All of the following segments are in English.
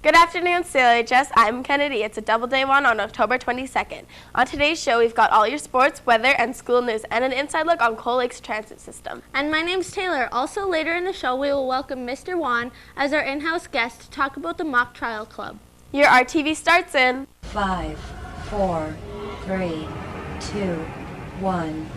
Good afternoon, CLHS. I'm Kennedy. It's a double day one on October 22nd. On today's show, we've got all your sports, weather, and school news, and an inside look on Cold Lake's transit system. And my name's Taylor. Also later in the show, we will welcome Mr. Whan as our in-house guest to talk about the Mock Trial Club. Your RTV starts in 5, 4, 3, 2, 1.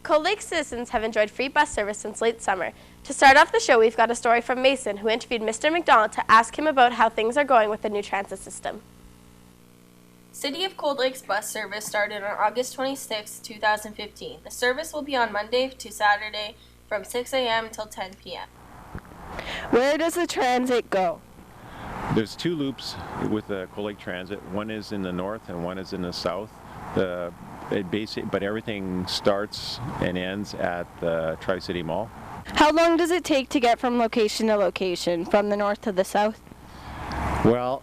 Cold Lake citizens have enjoyed free bus service since late summer. To start off the show, we've got a story from Mason, who interviewed Mr. McDonald to ask him about how things are going with the new transit system. City of Cold Lake's bus service started on August 26, 2015. The service will be on Monday to Saturday from 6 a.m. until 10 p.m. Where does the transit go? There's two loops with the Cold Lake Transit. One is in the north and one is in the south. But everything starts and ends at the Tri-City Mall. How long does it take to get from location to location, from the north to the south? Well,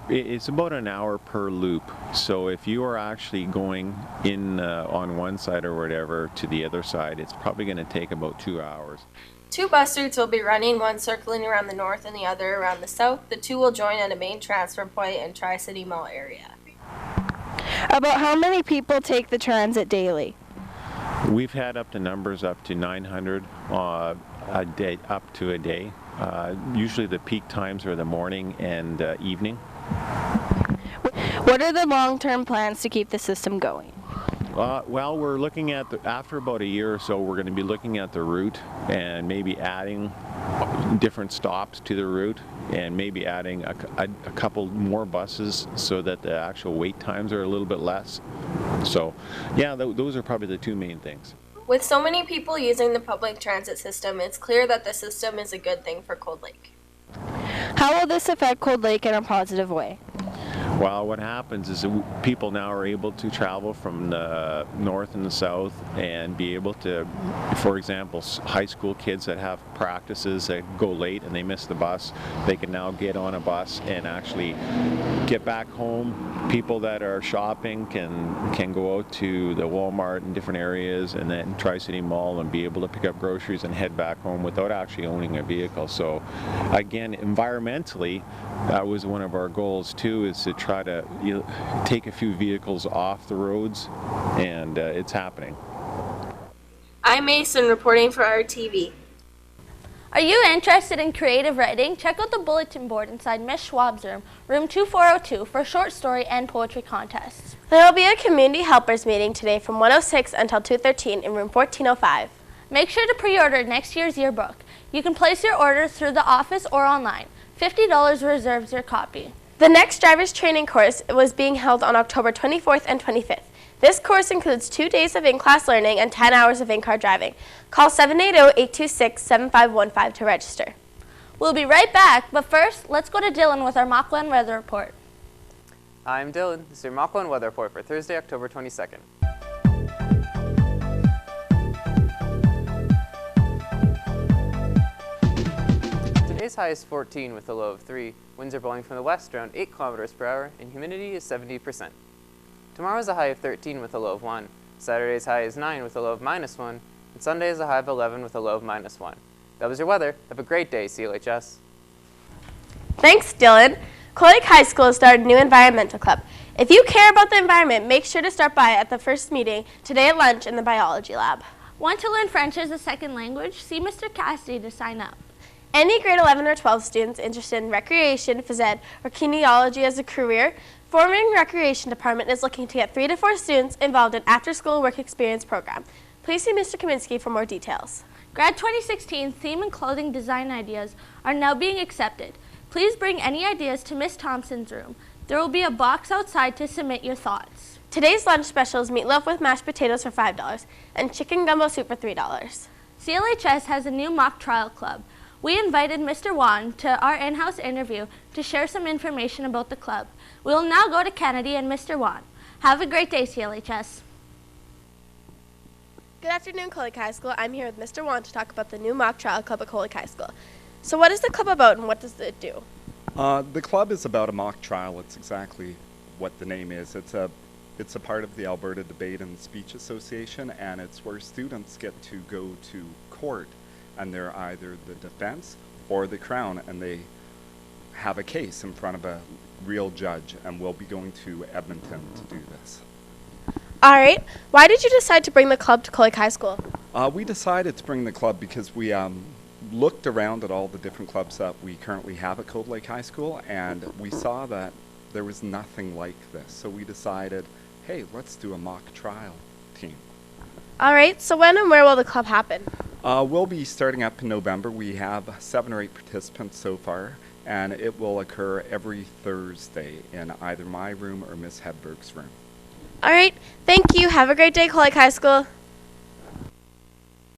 it's about an hour per loop. So if you are actually going in on one side or whatever to the other side, it's probably going to take about 2 hours. Two bus routes will be running, one circling around the north and the other around the south. The two will join at a main transfer point in Tri-City Mall area. About how many people take the transit daily? We've had up to numbers up to 900 a day, up to a day. Usually the peak times are the morning and evening. What are the long-term plans to keep the system going? Well, we're looking at, after about a year or so, we're going to be looking at the route and maybe adding different stops to the route and maybe adding a couple more buses so that the actual wait times are a little bit less. So, yeah, those are probably the two main things. With so many people using the public transit system, it's clear that the system is a good thing for Cold Lake. How will this affect Cold Lake in a positive way? Well, what happens is that people now are able to travel from the north and the south and be able to, for example, high school kids that have practices that go late and they miss the bus, they can now get on a bus and actually get back home. People that are shopping can go out to the Walmart in different areas and then Tri-City Mall and be able to pick up groceries and head back home without actually owning a vehicle. So again, environmentally, that was one of our goals too, is to try to take a few vehicles off the roads, and it's happening. I'm Mason reporting for RTV. Are you interested in creative writing? Check out the bulletin board inside Miss Schwab's room 2402, for short story and poetry contests. There will be a community helpers meeting today from 1:06 until 2:13 in room 1405. Make sure to pre-order next year's yearbook. You can place your orders through the office or online. $50 reserves your copy. The next driver's training course was being held on October 24th and 25th. This course includes 2 days of in-class learning and 10 hours of in-car driving. Call 780-826-7515 to register. We'll be right back, but first, let's go to Dylan with our Mock Whan weather report. I'm Dylan. This is your Mock Whan weather report for Thursday, October 22nd. Today's high is 14 with a low of 3. Winds are blowing from the west around 8 kilometers per hour, and humidity is 70%. Tomorrow's a high of 13 with a low of 1. Saturday's high is 9 with a low of -1. And Sunday is a high of 11 with a low of -1. That was your weather. Have a great day, CLHS. Thanks, Dylan. Cold Lake High School has started a new environmental club. If you care about the environment, make sure to stop by at the first meeting today at lunch in the biology lab. Want to learn French as a second language? See Mr. Cassidy to sign up. Any grade 11 or 12 students interested in recreation, phys ed, or kinesiology as a career, Forming Recreation Department is looking to get 3 to 4 students involved in after-school work experience program. Please see Mr. Kaminsky for more details. Grad 2016 theme and clothing design ideas are now being accepted. Please bring any ideas to Miss Thompson's room. There will be a box outside to submit your thoughts. Today's lunch special is meatloaf with mashed potatoes for $5 and chicken gumbo soup for $3. CLHS has a new mock trial club. We invited Mr. Whan to our in-house interview to share some information about the club. We will now go to Kennedy and Mr. Whan. Have a great day, CLHS. Good afternoon, Cold Lake High School. I'm here with Mr. Whan to talk about the new mock trial club at Cold Lake High School. So what is the club about and what does it do? The club is about a mock trial. It's exactly what the name is. It's a part of the Alberta Debate and Speech Association, and it's where students get to go to court, and they're either the defense or the Crown, and they have a case in front of a real judge, and we'll be going to Edmonton to do this. All right. Why did you decide to bring the club to Cold Lake High School? We decided to bring the club because we looked around at all the different clubs that we currently have at Cold Lake High School, and we saw that there was nothing like this. So we decided, hey, let's do a mock trial team. All right. So when and where will the club happen? We'll be starting up in November. We have 7 or 8 participants so far, and it will occur every Thursday in either my room or Miss Hedberg's room. All right. Thank you. Have a great day, Cold Lake High School.